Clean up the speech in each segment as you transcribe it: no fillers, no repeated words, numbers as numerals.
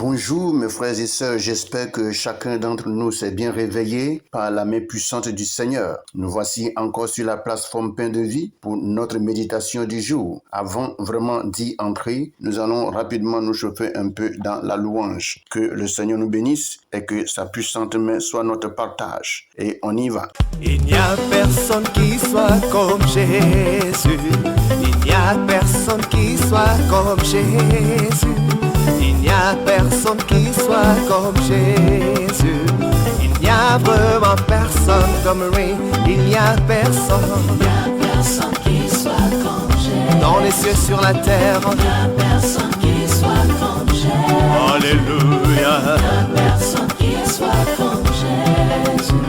Bonjour mes frères et sœurs, j'espère que chacun d'entre nous s'est bien réveillé par la main puissante du Seigneur. Nous voici encore sur la plateforme Pain de Vie pour notre méditation du jour. Avant vraiment d'y entrer, nous allons rapidement nous chauffer un peu dans la louange. Que le Seigneur nous bénisse et que sa puissante main soit notre partage. Et on y va. Il n'y a personne qui soit comme Jésus. Il n'y a personne qui soit comme Jésus. Il n'y a personne qui soit comme Jésus. Il n'y a vraiment personne comme lui. Il n'y a personne. Il n'y a personne qui soit comme Jésus. Dans les cieux, sur la terre. Il n'y a personne qui soit comme Jésus. Alléluia. Il n'y a personne qui soit comme Jésus.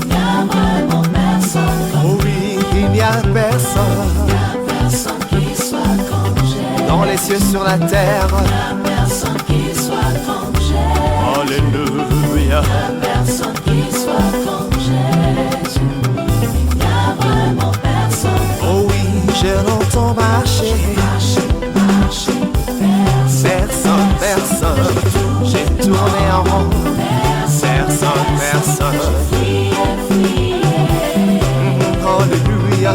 Il n'y a vraiment personne comme Oh oui, il n'y a personne. Il n'y a personne qui soit comme Jésus. Dans les cieux, sur la terre. Il n'y a personne qui soit comme Jésus. Alléluia. Il n'y a personne qui soit comme Jésus. Il n'y a vraiment personne. Oh oui, je l'entends marcher. Marcher, Personne. J'ai tourné en rond. Personne. Alléluia.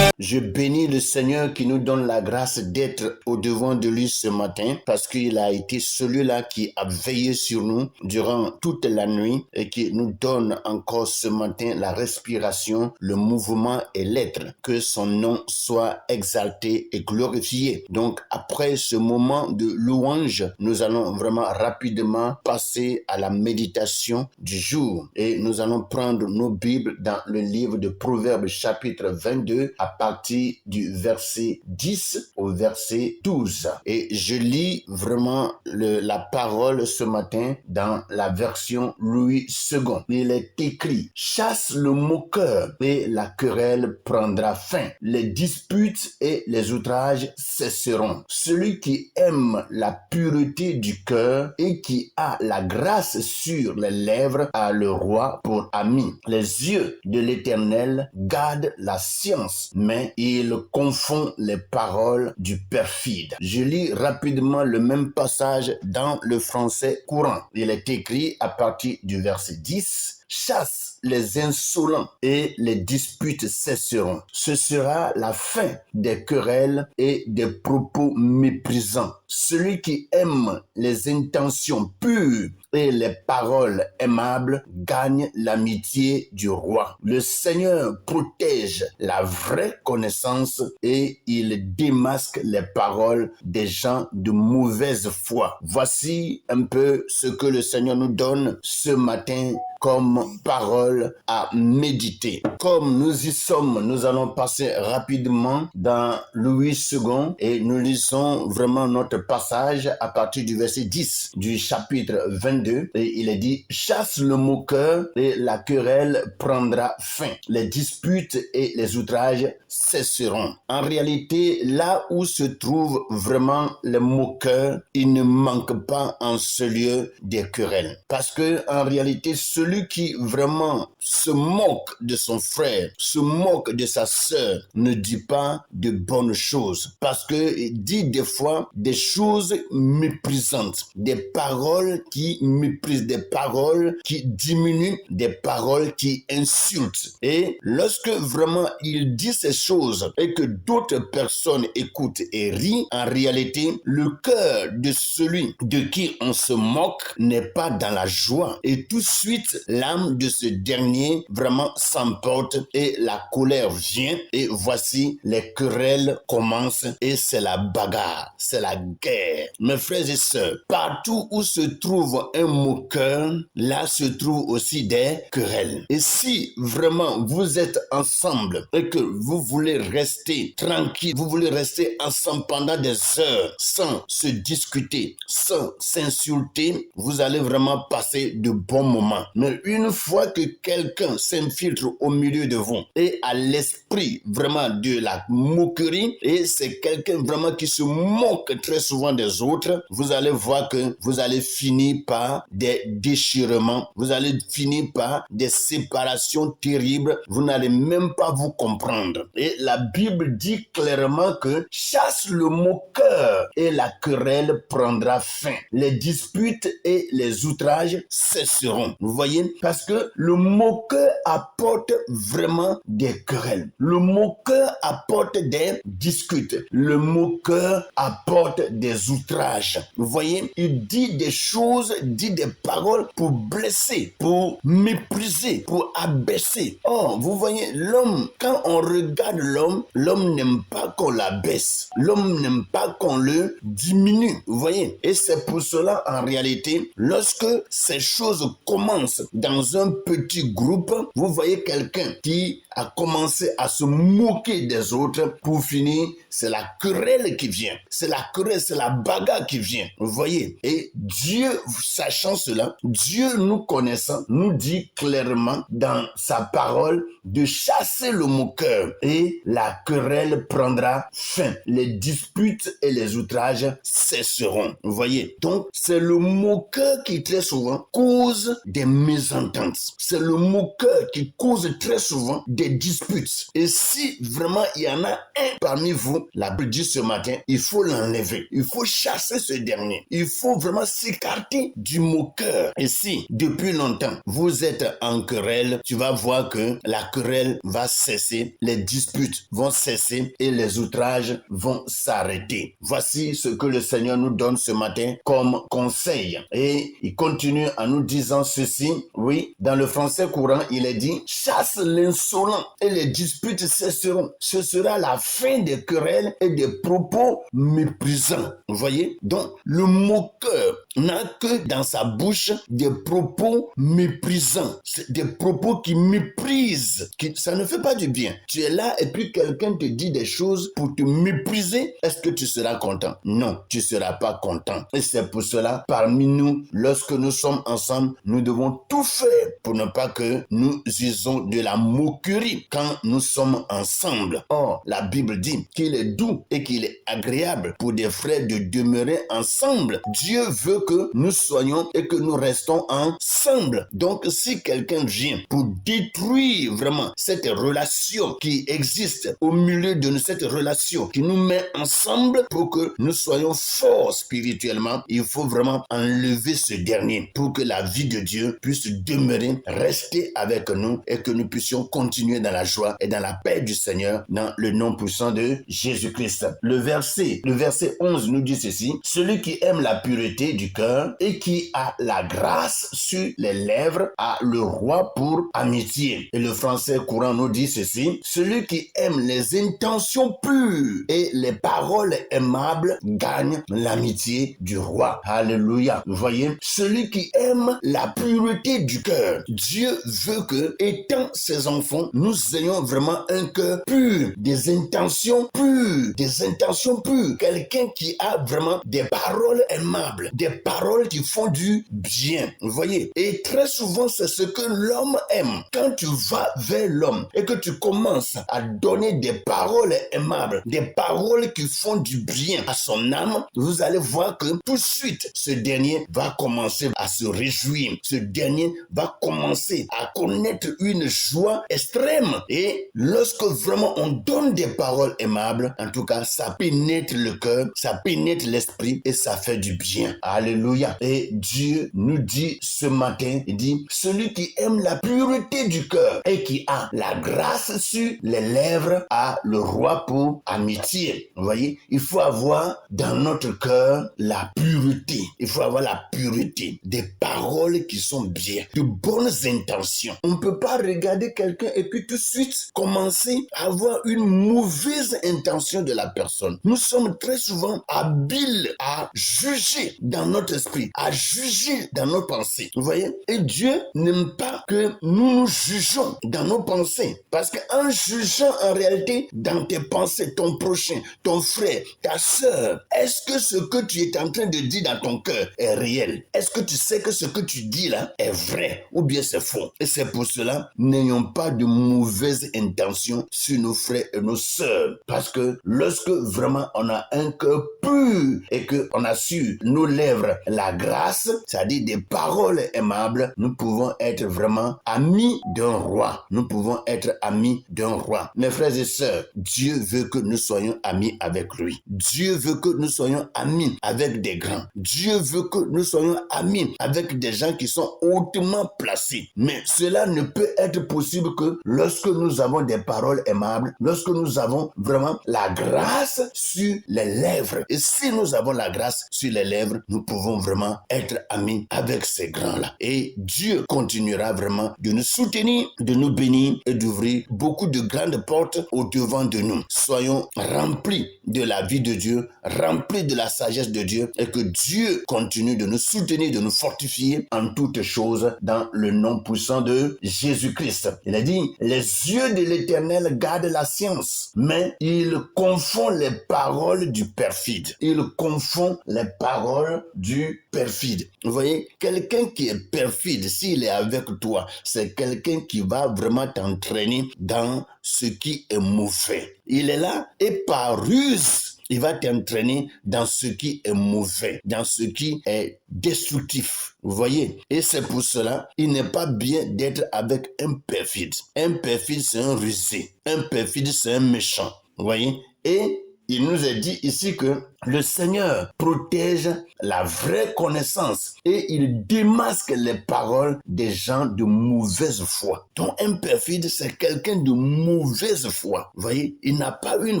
Je bénis le Seigneur qui nous donne la grâce d'être au-devant de lui ce matin parce qu'il a été celui-là qui a veillé sur nous durant toute la nuit et qui nous donne encore ce matin la respiration, le mouvement et l'être. Que son nom soit exalté et glorifié. Donc après ce moment de louange, nous allons vraiment rapidement passer à la méditation du jour et nous allons prendre nos Bibles dans le livre de Proverbes chapitre 22 à partir du verset 10 au verset 12. Et je lis vraiment la parole ce matin dans la version Louis II. Il est écrit: chasse le moqueur et la querelle prendra fin. Les disputes et les outrages cesseront. Celui qui aime la pureté du cœur et qui a la grâce sur les lèvres a le roi pour ami. Les yeux de l'Éternel gardent la science, mais il confond les paroles du perfide. Je lis rapidement le même passage dans le français courant. Il est écrit à partir du verset 10. Chasse les insolents et les disputes cesseront. Ce sera la fin des querelles et des propos méprisants. Celui qui aime les intentions pures et les paroles aimables gagne l'amitié du roi. Le Seigneur protège la vraie connaissance et il démasque les paroles des gens de mauvaise foi. Voici un peu ce que le Seigneur nous donne ce matin comme parole à méditer. Comme nous y sommes, nous allons passer rapidement dans Louis II et nous lisons vraiment notre passage à partir du verset 10 du chapitre 22 et il est dit: chasse le moqueur et la querelle prendra fin. Les disputes et les outrages cesseront. En réalité, là où se trouvent vraiment les moqueurs, il ne manque pas en ce lieu des querelles. Parce que en réalité, celui qui vraiment se moque de son frère, se moque de sa sœur, ne dit pas de bonnes choses. Parce qu'il dit des fois des choses méprisantes, des paroles qui méprisent, des paroles qui diminuent, des paroles qui insultent. Et lorsque vraiment il dit ces choses et que d'autres personnes écoutent et rient, en réalité, le cœur de celui de qui on se moque n'est pas dans la joie. Et tout de suite, l'âme de ce dernier vraiment s'emporte et la colère vient et voici les querelles commencent et c'est la bagarre, c'est la guerre. Mes frères et sœurs, partout où se trouve un moqueur, là se trouvent aussi des querelles. Et si vraiment vous êtes ensemble et que vous voulez rester tranquille, vous voulez rester ensemble pendant des heures sans se discuter, sans s'insulter, vous allez vraiment passer de bons moments. Mais une fois que quelqu'un s'infiltre au milieu de vous et a l'esprit vraiment de la moquerie et c'est quelqu'un vraiment qui se moque très souvent des autres, vous allez voir que vous allez finir par des déchirements, vous allez finir par des séparations terribles, vous n'allez même pas vous comprendre. Et la Bible dit clairement que chasse le moqueur et la querelle prendra fin. Les disputes et les outrages cesseront. Vous voyez? Parce que le moqueur apporte vraiment des querelles. Le moqueur apporte des disputes. Le moqueur apporte des outrages. Vous voyez? Il dit des choses, dit des paroles pour blesser, pour mépriser, pour abaisser. Oh, vous voyez, l'homme, quand on regarde l'homme, l'homme n'aime pas qu'on l'abaisse. L'homme n'aime pas qu'on le diminue. Vous voyez? Et c'est pour cela, en réalité, lorsque ces choses commencent dans un petit groupe, vous voyez quelqu'un qui a commencé à se moquer des autres, pour finir, c'est la querelle qui vient. C'est la querelle, c'est la bagarre qui vient. Vous voyez? Et Dieu, sachant cela, Dieu nous connaissant, nous dit clairement dans sa parole de chasser le moqueur et la querelle prendra fin. Les disputes et les outrages cesseront. Vous voyez? Donc, c'est le moqueur qui très souvent cause des mésententes. C'est le moqueur qui cause très souvent des disputes. Et si vraiment il y en a un parmi vous, la Bible dit ce matin, il faut l'enlever. Il faut chasser ce dernier. Il faut vraiment s'écarter du moqueur. Et si, depuis longtemps, vous êtes en querelle, tu vas voir que la querelle va cesser, les disputes vont cesser et les outrages vont s'arrêter. Voici ce que le Seigneur nous donne ce matin comme conseil. Et il continue en nous disant ceci. Oui, dans le français courant, il est dit, chasse l'insolent et les disputes cesseront. Ce sera la fin des querelles et des propos méprisants. Vous voyez? Donc, le moqueur n'a que dans sa bouche des propos méprisants. C'est des propos qui méprisent. Ça ne fait pas du bien. Tu es là et puis quelqu'un te dit des choses pour te mépriser. Est-ce que tu seras content? Non, tu ne seras pas content. Et c'est pour cela, parmi nous, lorsque nous sommes ensemble, nous devons tout faire pour ne pas que nous usons de la moquerie quand nous sommes ensemble. Or, la Bible dit qu'il est doux et qu'il est agréable pour des frères de demeurer ensemble. Dieu veut que nous soyons et que nous restons ensemble. Donc, si quelqu'un vient pour détruire vraiment cette relation qui existe au milieu de nous, cette relation qui nous met ensemble pour que nous soyons forts spirituellement, il faut vraiment enlever ce dernier pour que la vie de Dieu puisse demeurer, rester avec nous et que nous puissions continuer dans la joie et dans la paix du Seigneur dans le nom puissant de Jésus-Christ. Le verset 11 nous dit ceci: celui qui aime la pureté du cœur et qui a la grâce sur les lèvres a le roi pour amitié. Et le français courant nous dit ceci: celui qui aime les intentions pures et les paroles aimables gagne l'amitié du roi. Alléluia. Vous voyez, celui qui aime la pureté du cœur. Dieu veut que, étant ses enfants, nous ayons vraiment un cœur pur, des intentions pures, quelqu'un qui a vraiment des paroles aimables, des paroles qui font du bien. Vous voyez, et très souvent c'est ce que l'homme aime. Quand tu vas vers l'homme et que tu commences à donner des paroles aimables, des paroles qui font du bien à son âme, vous allez voir que tout de suite ce dernier va commencer à se réjouir. Ce dernier va commencer à connaître une joie extrême. Et lorsque vraiment on donne des paroles aimables, en tout cas, ça pénètre le cœur, ça pénètre l'esprit et ça fait du bien. Alléluia. Et Dieu nous dit ce matin, il dit, celui qui aime la pureté du cœur et qui a la grâce sur les lèvres a le roi pour amitié. Vous voyez, il faut avoir dans notre cœur la pureté. Il faut avoir la pureté, des paroles qui sont bien, de bonnes intentions. On ne peut pas regarder quelqu'un et puis tout de suite commencer à avoir une mauvaise intention de la personne. Nous sommes très souvent habiles à juger dans notre esprit, à juger dans nos pensées. Vous voyez? Et Dieu n'aime pas que nous nous jugeons dans nos pensées. Parce qu'en jugeant en réalité dans tes pensées, ton prochain, ton frère, ta sœur, est-ce que ce que tu es en train de dire dans ton cœur est réel? Est-ce que tu sais que ce que tu dis là est vrai ou bien c'est faux? Et c'est pour cela, n'ayons pas de mauvaises intentions sur nos frères et nos sœurs. Parce que lorsque vraiment on a un cœur pur et qu'on a sur nos lèvres la grâce, c'est-à-dire des paroles aimables, nous pouvons être vraiment amis d'un roi. Nous pouvons être amis d'un roi. Mes frères et sœurs, Dieu veut que nous soyons amis avec lui. Dieu veut que nous soyons amis avec des grands. Dieu veut que nous soyons amis avec des gens qui sont hautement placés. Mais cela ne peut être possible que lorsque nous avons des paroles aimables, lorsque nous avons vraiment la grâce sur les lèvres. Et si nous avons la grâce sur les lèvres, nous pouvons vraiment être amis avec ces grands-là. Et Dieu continuera vraiment de nous soutenir, de nous bénir et d'ouvrir beaucoup de grandes portes au-devant de nous. Soyons remplis de la vie de Dieu, remplis de la sagesse de Dieu et que Dieu continue de nous soutenir, de nous fortifier en toutes choses dans le nom puissant de Jésus-Christ. Il a dit, les yeux de l'Éternel gardent la science, mais il confond les paroles du perfide. Il confond les paroles du perfide. Vous voyez, quelqu'un qui est perfide, s'il est avec toi, c'est quelqu'un qui va vraiment t'entraîner dans ce qui est mauvais. Il est là et par ruse, il va t'entraîner dans ce qui est mauvais, dans ce qui est destructif. Vous voyez? Et c'est pour cela, il n'est pas bien d'être avec un perfide. Un perfide, c'est un rusé. Un perfide, c'est un méchant. Vous voyez? Et il nous est dit ici que le Seigneur protège la vraie connaissance et il démasque les paroles des gens de mauvaise foi. Donc un perfide, c'est quelqu'un de mauvaise foi. Vous voyez, il n'a pas une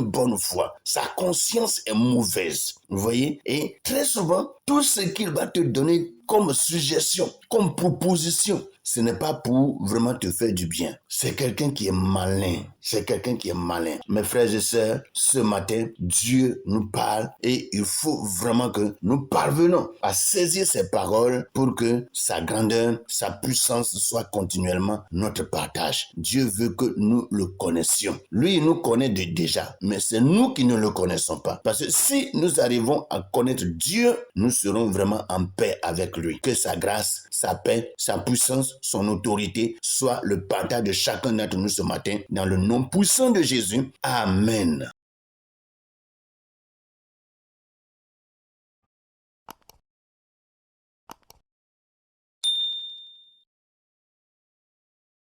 bonne foi. Sa conscience est mauvaise. Vous voyez, et très souvent, tout ce qu'il va te donner comme suggestion, comme proposition, ce n'est pas pour vraiment te faire du bien. C'est quelqu'un qui est malin. C'est quelqu'un qui est malin. Mes frères et sœurs, ce matin, Dieu nous parle et il faut vraiment que nous parvenons à saisir ces paroles pour que sa grandeur, sa puissance soit continuellement notre partage. Dieu veut que nous le connaissions. Lui, il nous connaît déjà, mais c'est nous qui ne le connaissons pas. Parce que si nous arrivons à connaître Dieu, nous serons vraiment en paix avec lui. Que sa grâce, sa paix, sa puissance, son autorité soit le partage de chacun d'entre nous ce matin dans le nom puissant de Jésus. Amen.